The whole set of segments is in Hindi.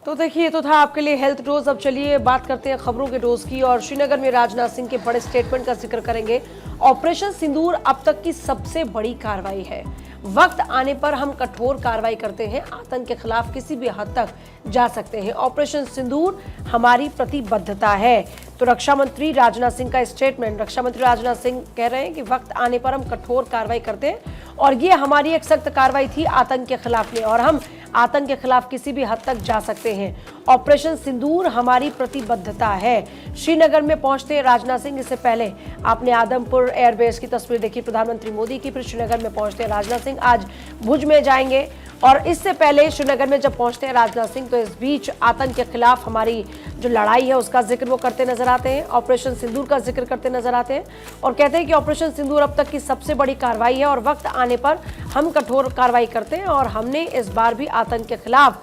तो देखिए, ये तो था आपके लिए हेल्थ डोज। अब चलिए बात करते हैं खबरों के डोज की, और श्रीनगर में राजनाथ सिंह के बड़े स्टेटमेंट का जिक्र करेंगे। ऑपरेशन सिंदूर अब तक की सबसे बड़ी कार्रवाई है। वक्त आने पर हम कठोर कार्रवाई करते हैं, आतंक के खिलाफ किसी भी हद तक जा सकते हैं। ऑपरेशन सिंदूर हमारी प्रतिबद्धता है। तो रक्षा मंत्री राजनाथ सिंह का स्टेटमेंट। रक्षा मंत्री राजनाथ सिंह कह रहे हैं कि वक्त आने पर हम कठोर कार्रवाई करते हैं और ये हमारी एक सख्त कार्रवाई थी आतंक के खिलाफ में, और हम आतंक के खिलाफ किसी भी हद तक जा सकते हैं। ऑपरेशन सिंदूर हमारी प्रतिबद्धता है। श्रीनगर में पहुंचते राजनाथ सिंह। इससे पहले आपने आदमपुर एयरबेस की तस्वीर देखी प्रधानमंत्री मोदी की। फिर श्रीनगर में पहुंचते राजनाथ सिंह आज भुज में जाएंगे, और इससे पहले श्रीनगर में जब पहुंचते हैं राजनाथ सिंह तो इस बीच आतंक के खिलाफ हमारी जो लड़ाई है उसका जिक्र वो करते नजर आते हैं। ऑपरेशन सिंदूर का जिक्र करते नजर आते हैं और कहते हैं कि ऑपरेशन सिंदूर अब तक की सबसे बड़ी कार्रवाई है और वक्त आने पर हम कठोर कार्रवाई करते हैं, और हमने इस बार भी आतंक के खिलाफ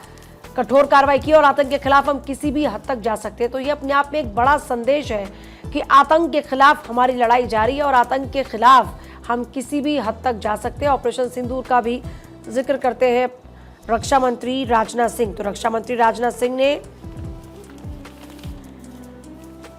कठोर कार्रवाई की और आतंक के खिलाफ हम किसी भी हद तक जा सकते हैं। तो ये अपने आप में एक बड़ा संदेश है कि आतंक के खिलाफ हमारी लड़ाई जारी है और आतंक के खिलाफ हम किसी भी हद तक जा सकते हैं। ऑपरेशन सिंदूर का भी जिक्र करते हैं रक्षा मंत्री राजनाथ सिंह। तो रक्षा मंत्री राजनाथ सिंह ने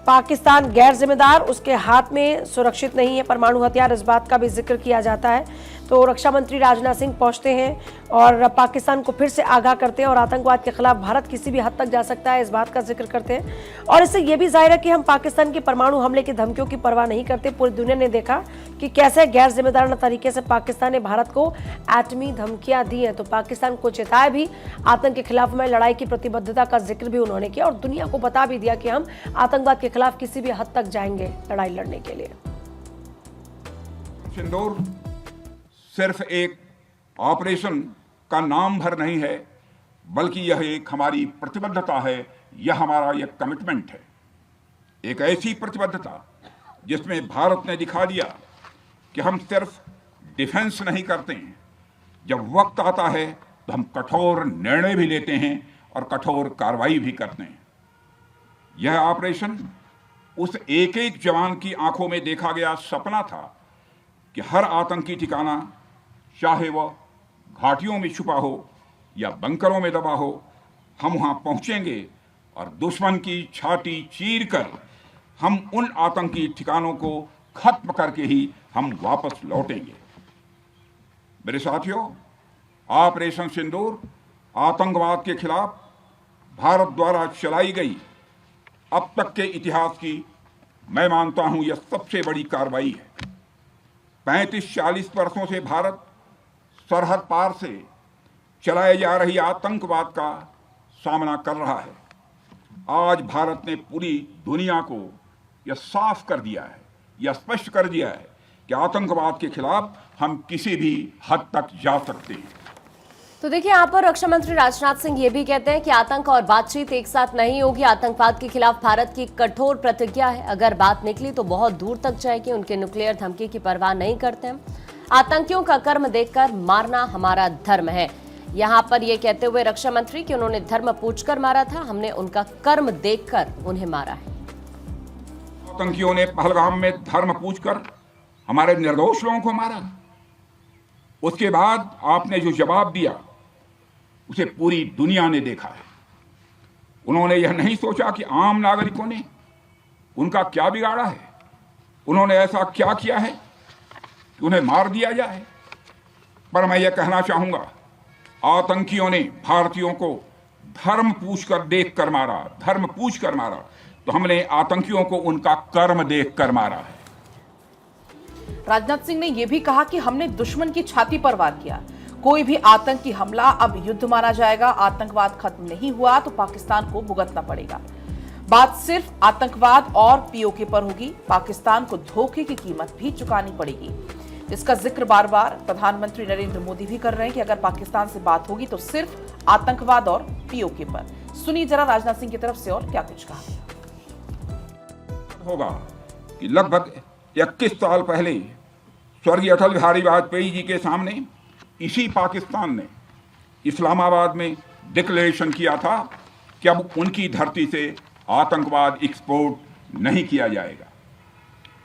पाकिस्तान गैर जिम्मेदार, उसके हाथ में सुरक्षित नहीं है परमाणु हथियार, इस बात का भी जिक्र किया जाता है। तो रक्षा मंत्री राजनाथ सिंह पहुंचते हैं और पाकिस्तान को फिर से आगाह करते हैं और आतंकवाद के खिलाफ भारत किसी भी हद तक जा सकता है, इस बात का जिक्र करते हैं। और इससे यह भी जाहिर है कि हम पाकिस्तान की परमाणु हमले की धमकियों की परवाह नहीं करते। पूरी दुनिया ने देखा कि कैसे गैर जिम्मेदाराना तरीके से पाकिस्तान ने भारत को एटमी धमकियां दी हैं। तो पाकिस्तान को चेताया भी, आतंक के खिलाफ में लड़ाई की प्रतिबद्धता का जिक्र भी उन्होंने किया और दुनिया को बता भी दिया कि हम आतंकवाद के खिलाफ किसी भी हद तक जाएंगे लड़ाई लड़ने के लिए। सिंदूर सिर्फ एक ऑपरेशन का नाम भर नहीं है, बल्कि यह एक हमारी प्रतिबद्धता है, यह हमारा एक कमिटमेंट है। एक ऐसी प्रतिबद्धता जिसमें भारत ने दिखा दिया कि हम सिर्फ डिफेंस नहीं करते हैं, जब वक्त आता है तो हम कठोर निर्णय भी लेते हैं और कठोर कार्रवाई भी करते हैं। यह ऑपरेशन उस एक एक जवान की आंखों में देखा गया सपना था कि हर आतंकी ठिकाना, चाहे वह घाटियों में छुपा हो या बंकरों में दबा हो, हम वहां पहुंचेंगे और दुश्मन की छाती चीर कर हम उन आतंकी ठिकानों को खत्म करके ही हम वापस लौटेंगे। मेरे साथियों, ऑपरेशन सिंदूर आतंकवाद के खिलाफ भारत द्वारा चलाई गई अब तक के इतिहास की, मैं मानता हूं, यह सबसे बड़ी कार्रवाई है। 35-40 वर्षों से भारत सरहद पार से चलाए जा रही आतंकवाद का सामना कर रहा है। आज भारत ने पूरी दुनिया को यह साफ कर दिया है, यह स्पष्ट कर दिया है कि आतंकवाद के खिलाफ हम किसी भी हद तक जा सकते हैं। तो देखिए, यहाँ पर रक्षा मंत्री राजनाथ सिंह ये भी कहते हैं कि आतंक और बातचीत एक साथ नहीं होगी। आतंकवाद के खिलाफ भारत की कठोर प्रतिज्ञा है, अगर बात निकली तो बहुत दूर तक जाएगी। उनके न्यूक्लियर धमकी की परवाह नहीं करते हैं। आतंकियों का कर्म देखकर मारना हमारा धर्म है। यहाँ पर ये कहते हुए रक्षा मंत्री कि उन्होंने धर्म पूछकर मारा था, हमने उनका कर्म देखकर उन्हें मारा है। आतंकियों ने पहलगाम में धर्म पूछकर हमारे निर्दोष लोगों को मारा। उसके बाद आपने जो जवाब दिया उसे पूरी दुनिया ने देखा है। उन्होंने यह नहीं सोचा कि आम नागरिकों ने उनका क्या बिगाड़ा है, उन्होंने ऐसा क्या किया है कि उन्हें मार दिया जाए। पर मैं यह कहना चाहूंगा, आतंकियों ने भारतीयों को धर्म पूछकर देखकर मारा, धर्म पूछकर मारा, तो हमने आतंकियों को उनका कर्म देखकर मारा है। राजनाथ सिंह ने यह भी कहा कि हमने दुश्मन की छाती पर वार किया। कोई भी आतंकी हमला अब युद्ध माना जाएगा। आतंकवाद खत्म नहीं हुआ तो पाकिस्तान को भुगतना पड़ेगा। बात सिर्फ आतंकवाद और पीओके पर होगी, पाकिस्तान को धोखे की कीमत भी चुकानी पड़ेगी। इसका जिक्र बार बार प्रधानमंत्री नरेंद्र मोदी भी कर रहे हैं कि अगर पाकिस्तान से बात होगी तो सिर्फ आतंकवाद और पीओके पर। सुनिए जरा राजनाथ सिंह की तरफ से और क्या कुछ कहा होगा कि लगभग 21 साल पहले स्वर्गीय अटल बिहारी वाजपेयी जी के सामने इसी पाकिस्तान ने इस्लामाबाद में डिक्लेरेशन किया था कि अब उनकी धरती से आतंकवाद एक्सपोर्ट नहीं किया जाएगा।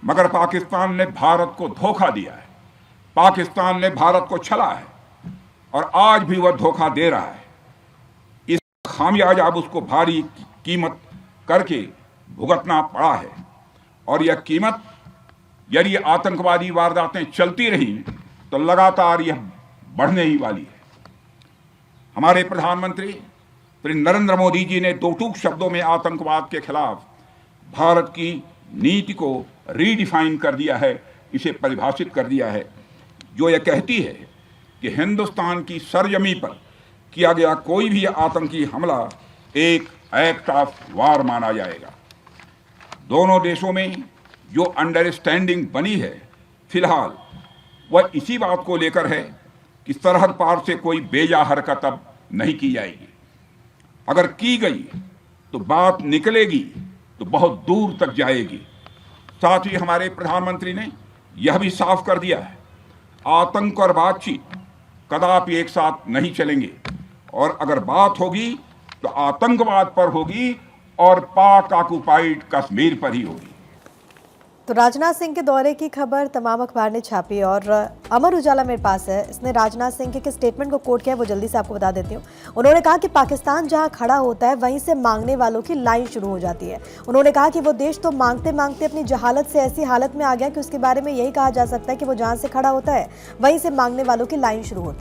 मगर पाकिस्तान ने भारत को धोखा दिया है, पाकिस्तान ने भारत को छला है और आज भी वह धोखा दे रहा है। इस खामियाजा अब उसको भारी कीमत करके भुगतना पड़ा है। और यह कीमत, यदि आतंकवादी वारदातें चलती रही तो लगातार यह बढ़ने ही वाली है। हमारे प्रधानमंत्री श्री नरेंद्र मोदी जी ने दो टूक शब्दों में आतंकवाद के खिलाफ भारत की नीति को रीडिफाइन कर दिया है, इसे परिभाषित कर दिया है, जो यह कहती है कि हिंदुस्तान की सरजमी पर किया गया कोई भी आतंकी हमला एक एक्ट ऑफ वार माना जाएगा। दोनों देशों में जो अंडरस्टैंडिंग बनी है फिलहाल वह इसी बात को लेकर है कि सरहद पार से कोई बेजा हरकत अब नहीं की जाएगी। अगर की गई तो बात निकलेगी तो बहुत दूर तक जाएगी। साथ ही हमारे प्रधानमंत्री ने यह भी साफ कर दिया है, आतंक और बातचीत कदापि एक साथ नहीं चलेंगे, और अगर बात होगी तो आतंकवाद पर होगी और पाक ऑक्युपाइड कश्मीर पर ही होगी। तो राजनाथ सिंह के दौरे की खबर तमाम अखबार ने छापी और अमर उजाला मेरे पास है। इसने राजनाथ सिंह के किस स्टेटमेंट को कोट किया है वो जल्दी से आपको बता देती हूँ। उन्होंने कहा कि पाकिस्तान जहां खड़ा होता है वहीं से मांगने वालों की लाइन शुरू हो जाती है। उन्होंने कहा कि वो देश तो मांगते मांगते अपनी जहालत से ऐसी हालत में आ गया कि उसके बारे में यही कहा जा सकता है कि वो जहां से खड़ा होता है वहीं से मांगने वालों की लाइन शुरू होती है।